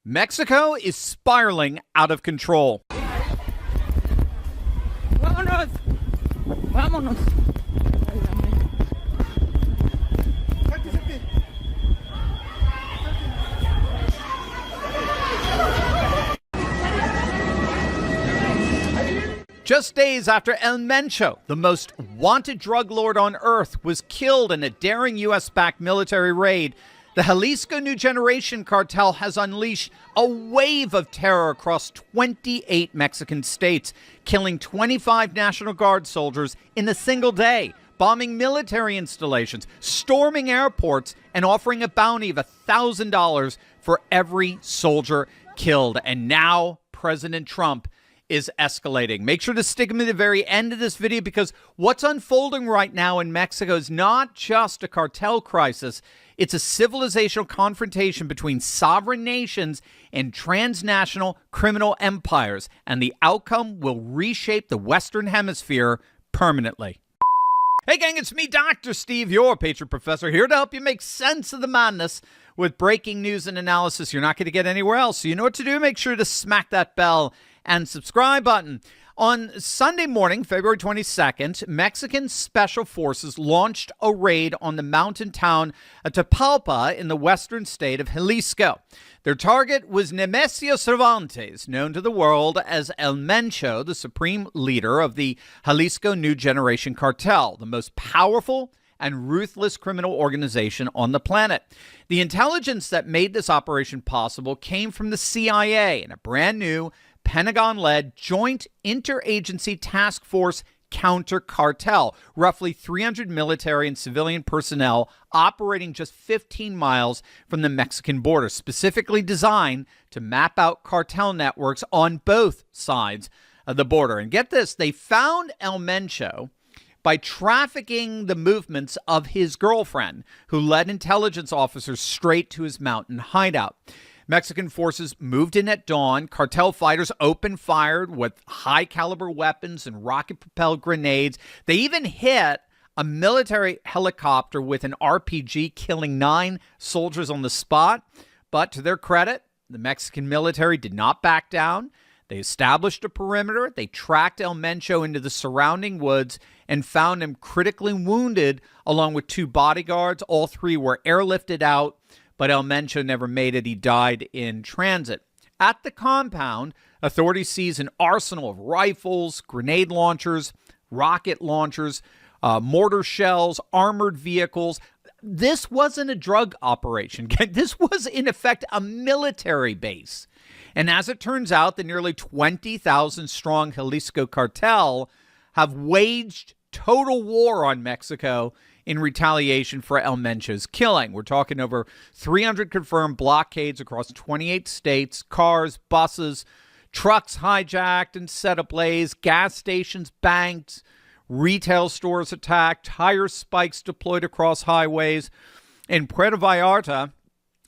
Mexico is spiraling out of control. Vámonos. Vámonos. Just days after El Mencho, the most wanted drug lord on earth, was killed in a daring U.S.-backed military raid, the Jalisco New Generation Cartel has unleashed a wave of terror across 28 Mexican states, killing 25 National Guard soldiers in a single day, bombing military installations, storming airports, and offering a bounty of $1,000 for every soldier killed. And now President Trump is escalating. Make sure to stick them to the very end of this video, because what's unfolding right now in Mexico is not just a cartel crisis. It's a civilizational confrontation between sovereign nations and transnational criminal empires, and the outcome will reshape the Western Hemisphere permanently. Hey gang, it's me, Dr. Steve, your Patriot Professor, here to help you make sense of the madness with breaking news and analysis you're not going to get anywhere else. So you know what to do. Make sure to smack that bell and subscribe button. On Sunday morning, February 22nd, Mexican special forces launched a raid on the mountain town of Tapalpa in the western state of Jalisco. Their target was Nemesio Cervantes, known to the world as El Mencho, the supreme leader of the Jalisco New Generation Cartel, the most powerful and ruthless criminal organization on the planet. The intelligence that made this operation possible came from the CIA in a brand new Pentagon-led Joint Interagency Task Force Counter-Cartel, roughly 300 military and civilian personnel operating just 15 miles from the Mexican border, specifically designed to map out cartel networks on both sides of the border. And get this, they found El Mencho by trafficking the movements of his girlfriend, who led intelligence officers straight to his mountain hideout. Mexican forces moved in at dawn. Cartel fighters opened fire with high-caliber weapons and rocket-propelled grenades. They even hit a military helicopter with an RPG, killing 9 soldiers on the spot. But to their credit, the Mexican military did not back down. They established a perimeter. They tracked El Mencho into the surrounding woods and found him critically wounded along with 2 bodyguards. All 3 were airlifted out, but El Mencho never made it. He died in transit. At the compound, authorities seized an arsenal of rifles, grenade launchers, rocket launchers, mortar shells, armored vehicles. This wasn't a drug operation. This was, in effect, a military base. And as it turns out, the nearly 20,000-strong Jalisco cartel have waged total war on Mexico in retaliation for El Mencho's killing. We're talking over 300 confirmed blockades across 28 states, cars, buses, trucks hijacked and set ablaze, gas stations banked, retail stores attacked, tire spikes deployed across highways. In Puerto Vallarta,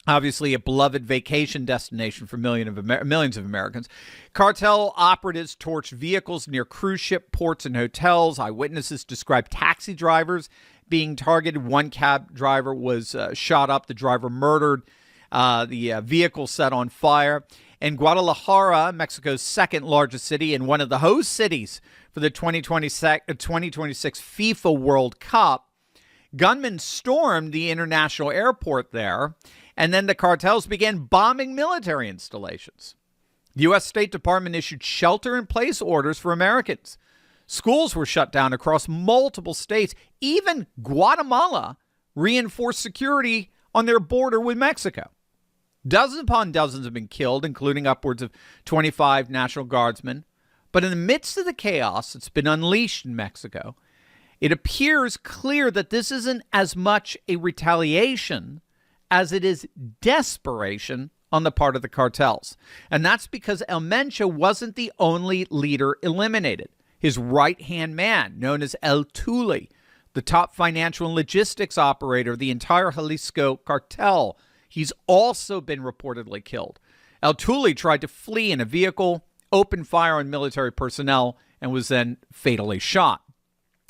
obviously a beloved vacation destination for millions of Americans, cartel operatives torched vehicles near cruise ship ports and hotels. Eyewitnesses described taxi drivers being targeted. One cab driver was shot up, the driver murdered, the vehicle set on fire. In Guadalajara, Mexico's second largest city and one of the host cities for the 2026 FIFA World Cup, gunmen stormed the international airport there, and then the cartels began bombing military installations. The U.S. State Department issued shelter-in-place orders for Americans. Schools were shut down across multiple states. Even Guatemala reinforced security on their border with Mexico. Dozens upon dozens have been killed, including upwards of 25 National Guardsmen. But in the midst of the chaos that's been unleashed in Mexico, it appears clear that this isn't as much a retaliation as it is desperation on the part of the cartels. And that's because El Mencho wasn't the only leader eliminated. His right-hand man, known as El Tuli, the top financial and logistics operator of the entire Jalisco cartel, he's also been reportedly killed. El Tuli tried to flee in a vehicle, opened fire on military personnel, and was then fatally shot.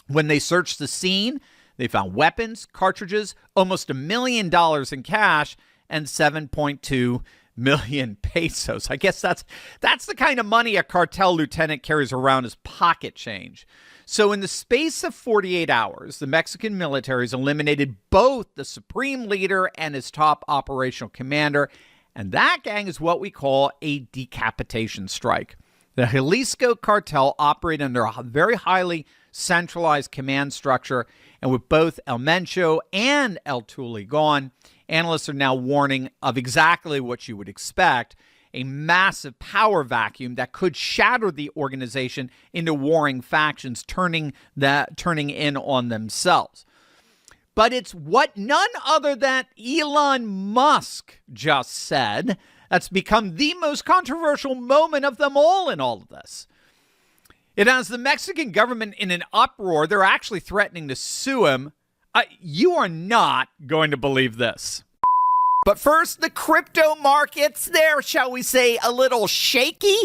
When they searched the scene, they found weapons, cartridges, almost $1 million in cash, and $7.2 million pesos. I guess that's the kind of money a cartel lieutenant carries around as pocket change. So in the space of 48 hours, the Mexican military has eliminated both the supreme leader and his top operational commander. And that, gang, is what we call a decapitation strike. The Jalisco cartel operate under a very highly centralized command structure. And with both El Mencho and El Tuli gone, analysts are now warning of exactly what you would expect: a massive power vacuum that could shatter the organization into warring factions, turning in on themselves. But it's what none other than Elon Musk just said that's become the most controversial moment of them all in all of this. It has the Mexican government in an uproar. They're actually threatening to sue him. You are not going to believe this. But first, the crypto markets, they're, shall we say, a little shaky.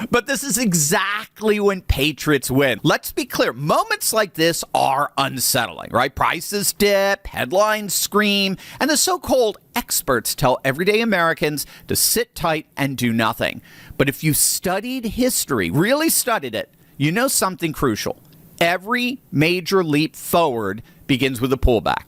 But this is exactly when patriots win. Let's be clear. Moments like this are unsettling, right? Prices dip, headlines scream, and the so-called experts tell everyday Americans to sit tight and do nothing. But if you studied history, really studied it, you know something crucial. Every major leap forward begins with a pullback.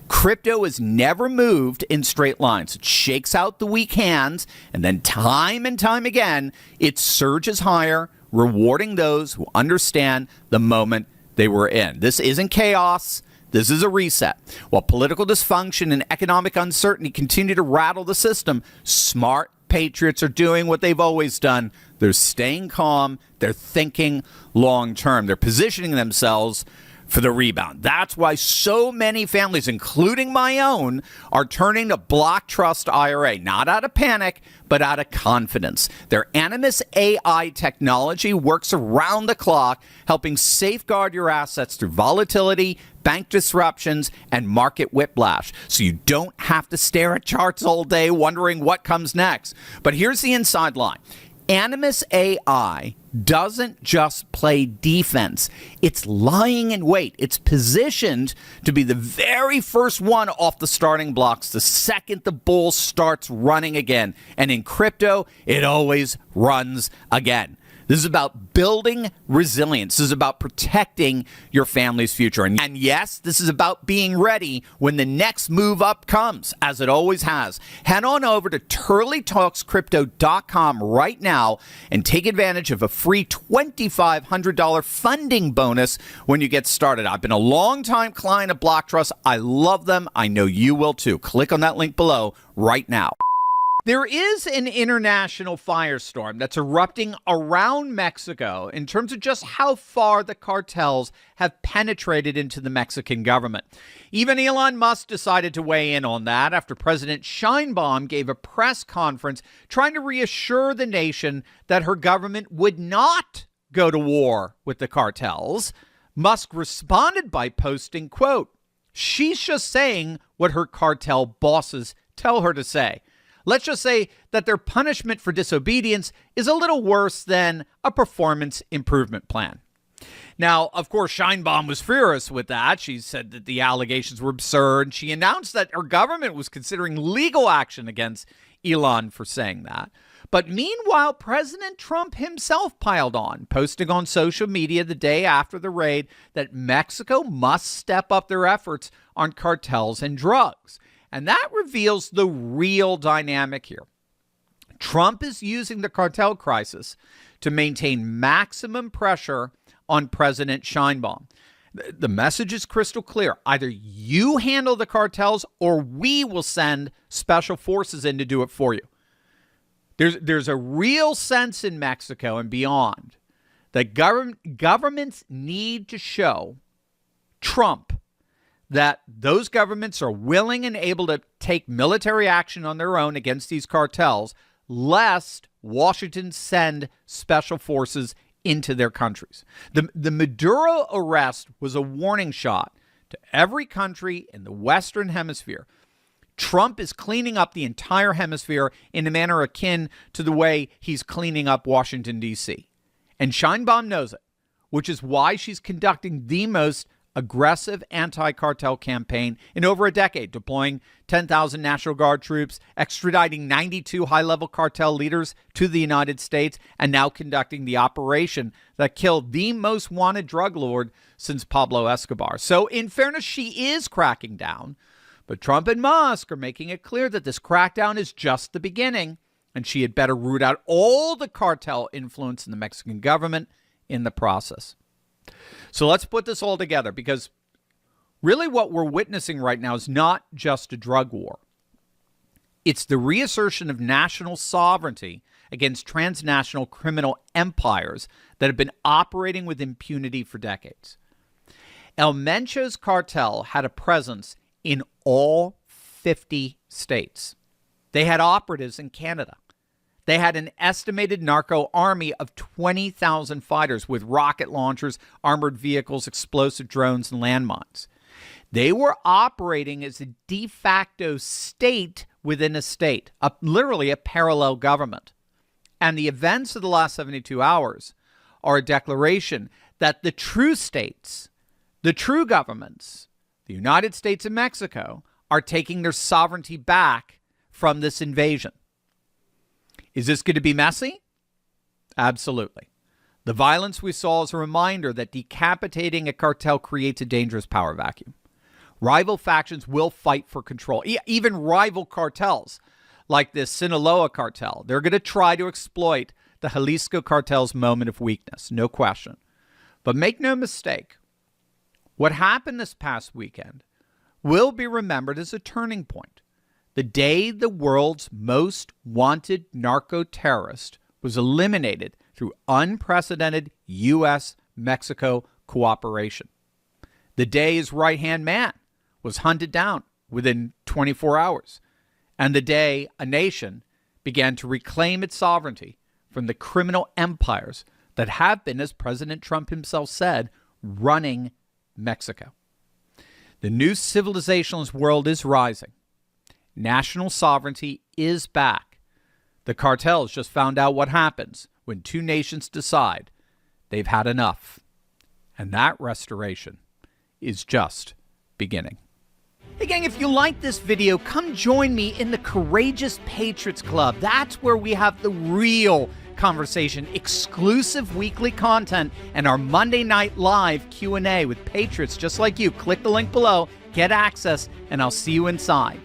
Crypto is never moved in straight lines. It shakes out the weak hands, and then time and time again, it surges higher, rewarding those who understand the moment they were in. This isn't chaos. This is a reset. While political dysfunction and economic uncertainty continue to rattle the system, smart patriots are doing what they've always done. They're staying calm. They're thinking long term. They're positioning themselves for the rebound. That's why so many families, including my own, are turning to Block Trust IRA, not out of panic, but out of confidence. Their Animus AI technology works around the clock, helping safeguard your assets through volatility, bank disruptions, and market whiplash. So you don't have to stare at charts all day wondering what comes next. But here's the inside line. Animus AI doesn't just play defense. It's lying in wait. It's positioned to be the very first one off the starting blocks the second the bull starts running again. And in crypto, it always runs again. This is about building resilience. This is about protecting your family's future. And yes, this is about being ready when the next move up comes, as it always has. Head on over to turleytalkscrypto.com right now and take advantage of a free $2,500 funding bonus when you get started. I've been a long-time client of Block Trust. I love them. I know you will too. Click on that link below right now. There is an international firestorm that's erupting around Mexico in terms of just how far the cartels have penetrated into the Mexican government. Even Elon Musk decided to weigh in on that after President Sheinbaum gave a press conference trying to reassure the nation that her government would not go to war with the cartels. Musk responded by posting, quote, "She's just saying what her cartel bosses tell her to say. Let's just say that their punishment for disobedience is a little worse than a performance improvement plan." Now, of course, Sheinbaum was furious with that. She said that the allegations were absurd. She announced that her government was considering legal action against Elon for saying that. But meanwhile, President Trump himself piled on, posting on social media the day after the raid that Mexico must step up their efforts on cartels and drugs. And that reveals the real dynamic here. Trump is using the cartel crisis to maintain maximum pressure on President Sheinbaum. The message is crystal clear. Either you handle the cartels or we will send special forces in to do it for you. There's a real sense in Mexico and beyond that governments need to show Trump that those governments are willing and able to take military action on their own against these cartels, lest Washington send special forces into their countries. The Maduro arrest was a warning shot to every country in the Western Hemisphere. Trump is cleaning up the entire hemisphere in a manner akin to the way he's cleaning up Washington, D.C. And Sheinbaum knows it, which is why she's conducting the most aggressive anti-cartel campaign in over a decade, deploying 10,000 National Guard troops, extraditing 92 high-level cartel leaders to the United States, and now conducting the operation that killed the most wanted drug lord since Pablo Escobar. So in fairness, she is cracking down, but Trump and Musk are making it clear that this crackdown is just the beginning, and she had better root out all the cartel influence in the Mexican government in the process. So let's put this all together, because really what we're witnessing right now is not just a drug war. It's the reassertion of national sovereignty against transnational criminal empires that have been operating with impunity for decades. El Mencho's cartel had a presence in all 50 states. They had operatives in Canada. They had an estimated narco army of 20,000 fighters with rocket launchers, armored vehicles, explosive drones, and landmines. They were operating as a de facto state within a state, literally a parallel government. And the events of the last 72 hours are a declaration that the true states, the true governments, the United States and Mexico, are taking their sovereignty back from this invasion. Is this going to be messy? Absolutely. The violence we saw is a reminder that decapitating a cartel creates a dangerous power vacuum. Rival factions will fight for control. Even rival cartels, like this Sinaloa cartel, they're going to try to exploit the Jalisco cartel's moment of weakness, no question. But make no mistake, what happened this past weekend will be remembered as a turning point. The day the world's most wanted narco-terrorist was eliminated through unprecedented U.S.-Mexico cooperation. The day his right-hand man was hunted down within 24 hours. And the day a nation began to reclaim its sovereignty from the criminal empires that have been, as President Trump himself said, running Mexico. The new civilizationalist world is rising. National sovereignty is back. The cartels just found out what happens when two nations decide they've had enough. And that restoration is just beginning. Hey gang, if you like this video, come join me in the Courageous Patriots Club. That's where we have the real conversation, exclusive weekly content, and our Monday night live Q&A with patriots just like you. Click the link below, get access, and I'll see you inside.